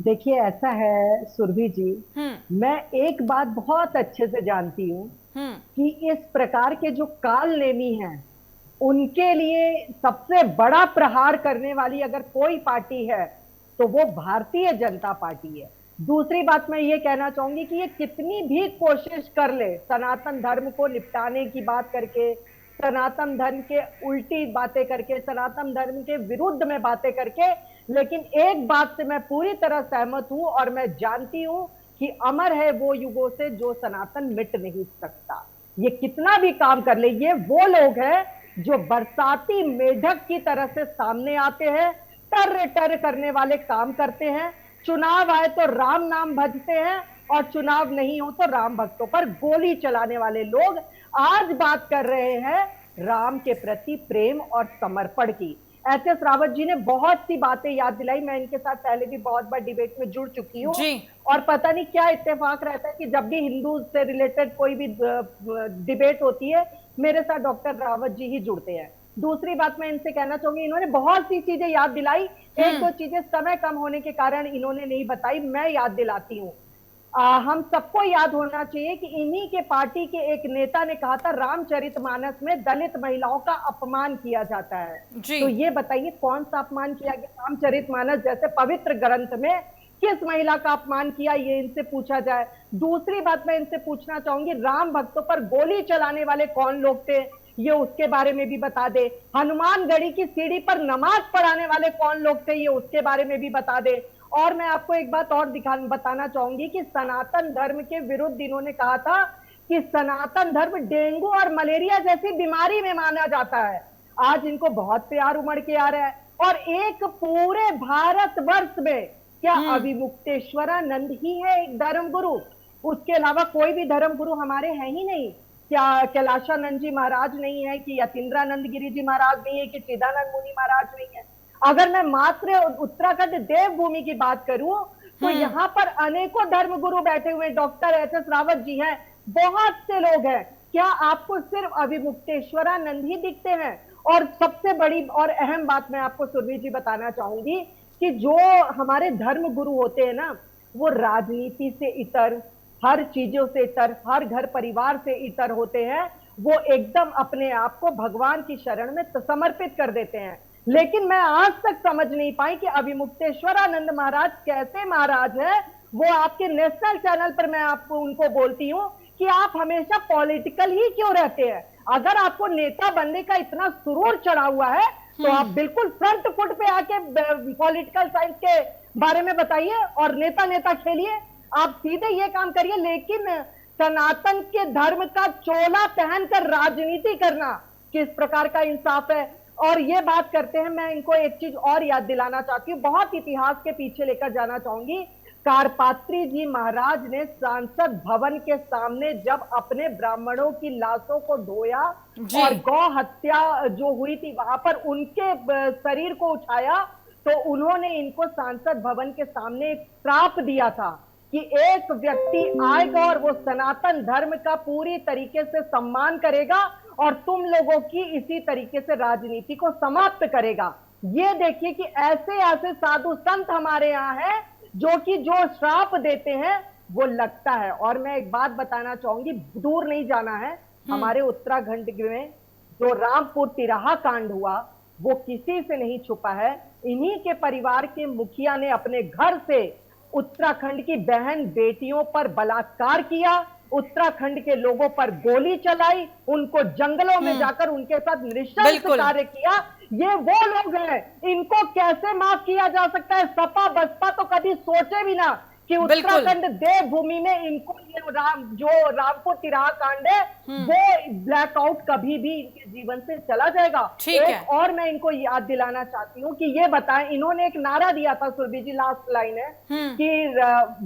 देखिए ऐसा है सुरभि जी। हम्म। मैं एक बात बहुत अच्छे से जानती हूँ हम्म। कि इस प्रकार के जो काल नेमी हैं उनके लिए सबसे बड़ा प्रहार करने वाली अगर कोई पार्टी है तो वो भारतीय जनता पार्टी है। दूसरी बात मैं ये कहना चाहूंगी कि ये कितनी भी कोशिश कर ले सनातन धर्म को निपटाने की बात करके, सनातन धर्म के उल्टी बातें करके, सनातन धर्म के विरुद्ध में बातें करके, लेकिन एक बात से मैं पूरी तरह सहमत हूं और मैं जानती हूं कि अमर है वो युगों से जो सनातन मिट नहीं सकता। ये कितना भी काम कर ले, ये वो लोग हैं जो बरसाती मेढक की तरह से सामने आते हैं, टर टर करने वाले काम करते हैं। चुनाव आए तो राम नाम भजते हैं और चुनाव नहीं हो तो राम भक्तों पर गोली चलाने वाले लोग आज बात कर रहे हैं राम के प्रति प्रेम और समर्पण की। एच एस रावत जी ने बहुत सी बातें याद दिलाई। मैं इनके साथ पहले भी बहुत बार डिबेट में जुड़ चुकी हूँ जी। और पता नहीं क्या इत्तेफाक रहता है कि जब भी हिंदू से रिलेटेड कोई भी डिबेट होती है मेरे साथ डॉक्टर रावत जी ही जुड़ते हैं। दूसरी बात मैं इनसे कहना चाहूंगी, इन्होंने बहुत सी चीजें याद दिलाई। एक हम्म। दो चीजें समय कम होने के कारण इन्होंने नहीं बताई, मैं याद दिलाती हूँ। हम सबको याद होना चाहिए कि इन्हीं के पार्टी के एक नेता ने कहा था रामचरितमानस में दलित महिलाओं का अपमान किया जाता है। जी। तो ये बताइए कौन सा अपमान किया गया रामचरितमानस जैसे पवित्र ग्रंथ में? किस महिला का अपमान किया, ये इनसे पूछा जाए। दूसरी बात मैं इनसे पूछना चाहूंगी, राम भक्तों पर गोली चलाने वाले कौन लोग थे, ये उसके बारे में भी बता दे। हनुमानगढ़ी की सीढ़ी पर नमाज पढ़ाने वाले कौन लोग थे, ये उसके बारे में भी बता दे। और मैं आपको एक बात और बताना चाहूंगी कि सनातन धर्म के विरुद्ध इन्होंने कहा था कि सनातन धर्म डेंगू और मलेरिया जैसी बीमारी में माना जाता है। आज इनको बहुत प्यार उमड़ के आ रहा है। और एक पूरे भारतवर्ष में क्या हम्म। अविमुक्तेश्वरानंद ही है एक धर्म गुरु? उसके अलावा कोई भी धर्म गुरु हमारे हैं ही नहीं। क्या कैलाशानंद जी महाराज नहीं है, कि यतीन्द्रानंद गिरी जी महाराज नहीं है, कि चिदानंद मुनि महाराज नहीं है? अगर मैं मात्र उत्तराखंड देवभूमि की बात करूं तो हम्म। यहां पर अनेकों धर्म गुरु बैठे हुए, doctor H S Rawat ji हैं, बहुत से लोग हैं। क्या आपको सिर्फ अविमुक्तेश्वरानंद ही दिखते हैं? और सबसे बड़ी और अहम बात मैं आपको सुरभि जी बताना चाहूंगी कि जो हमारे धर्म गुरु होते हैं ना, वो राजनीति से इतर, हर चीजों से इतर, हर घर परिवार से इतर होते हैं। वो एकदम अपने आप को भगवान की शरण में समर्पित कर देते हैं। लेकिन मैं आज तक समझ नहीं पाई कि अभिमुक्तेश्वरानंद महाराज कैसे महाराज है। वो आपके नेशनल चैनल पर मैं आपको उनको बोलती हूँ कि आप हमेशा पॉलिटिकल ही क्यों रहते हैं? अगर आपको नेता बनने का इतना सुरूर चढ़ा हुआ है तो आप हम्म। बिल्कुल फ्रंट फुट पे आके पॉलिटिकल साइंस के बारे में बताइए और नेता नेता खेलिए। आप सीधे ये काम करिए। लेकिन सनातन के धर्म का चोला पहनकर राजनीति करना किस प्रकार का इंसाफ है? और ये बात करते हैं, मैं इनको एक चीज और याद दिलाना चाहती हूँ, बहुत इतिहास के पीछे लेकर जाना चाहूंगी। कारपात्री जी महाराज ने सांसद भवन के सामने जब अपने ब्राह्मणों की लाशों को ढोया जी। और गौ हत्या जो हुई थी वहां पर उनके शरीर को उठाया, तो उन्होंने इनको सांसद भवन के सामने एक श्राप दिया था कि एक व्यक्ति आएगा और वो सनातन धर्म का पूरी तरीके से सम्मान करेगा और तुम लोगों की इसी तरीके से राजनीति को समाप्त करेगा। ये देखिए कि ऐसे ऐसे साधु संत हमारे यहाँ हैं जो कि जो श्राप देते हैं वो लगता है। और मैं एक बात बताना चाहूंगी, दूर नहीं जाना है, हम्म। हमारे उत्तराखंड में जो रामपुर तिराहा कांड हुआ वो किसी से नहीं छुपा है। इन्हीं के परिवार के मुखिया ने अपने घर से उत्तराखंड की बहन बेटियों पर बलात्कार किया, उत्तराखंड के लोगों पर गोली चलाई, उनको जंगलों में हम्म। जाकर उनके साथ नृशंस बिल्कुल। कार्य किया। ये वो लोग हैं, इनको कैसे माफ किया जा सकता है? सपा बसपा तो कभी सोचे भी ना कि बिल्कुल। उत्तराखंड देवभूमि में इनको ये जो रामपुर तिराहा कांड है हम्म। वो ब्लैकआउट कभी भी इनके जीवन से चला जाएगा। ठीक है। एक और मैं इनको याद दिलाना चाहती हूँ कि ये बताएं, इन्होंने एक नारा दिया था, सुरभि जी लास्ट लाइन है हम्म। कि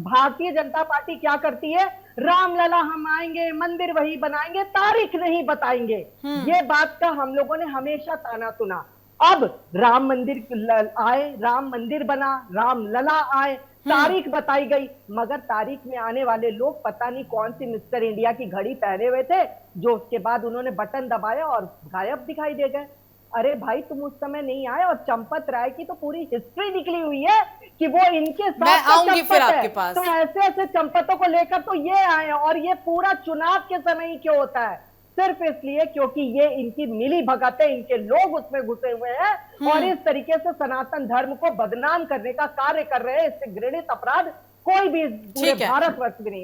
भारतीय जनता पार्टी क्या करती है, रामलला हम आएंगे मंदिर वही बनाएंगे तारीख नहीं बताएंगे। हम्म। ये बात का हम लोगों ने हमेशा ताना सुना। अब राम मंदिर आए, राम मंदिर बना, राम लला आए, हम्म। तारीख बताई गई, मगर तारीख में आने वाले लोग पता नहीं कौन सी मिस्टर इंडिया की घड़ी पहने हुए थे जो उसके बाद उन्होंने बटन दबाया और गायब दिखाई दे गए। अरे भाई तुम उस समय नहीं आए, और चंपत राय की तो पूरी हिस्ट्री निकली हुई है कि वो इनके साथ मैं का आऊंगी फिर चंपत है। आपके पास। तो ऐसे ऐसे चंपतों को लेकर तो ये आए हैं, और ये पूरा चुनाव के समय ही क्यों होता है? सिर्फ इसलिए क्योंकि ये इनकी मिली भगत है, इनके लोग उसमें घुसे हुए हैं और इस तरीके से सनातन धर्म को बदनाम करने का कार्य कर रहे हैं। इससे घृणित अपराध कोई भी पूरे ठीक है। भारतवर्ष में नहीं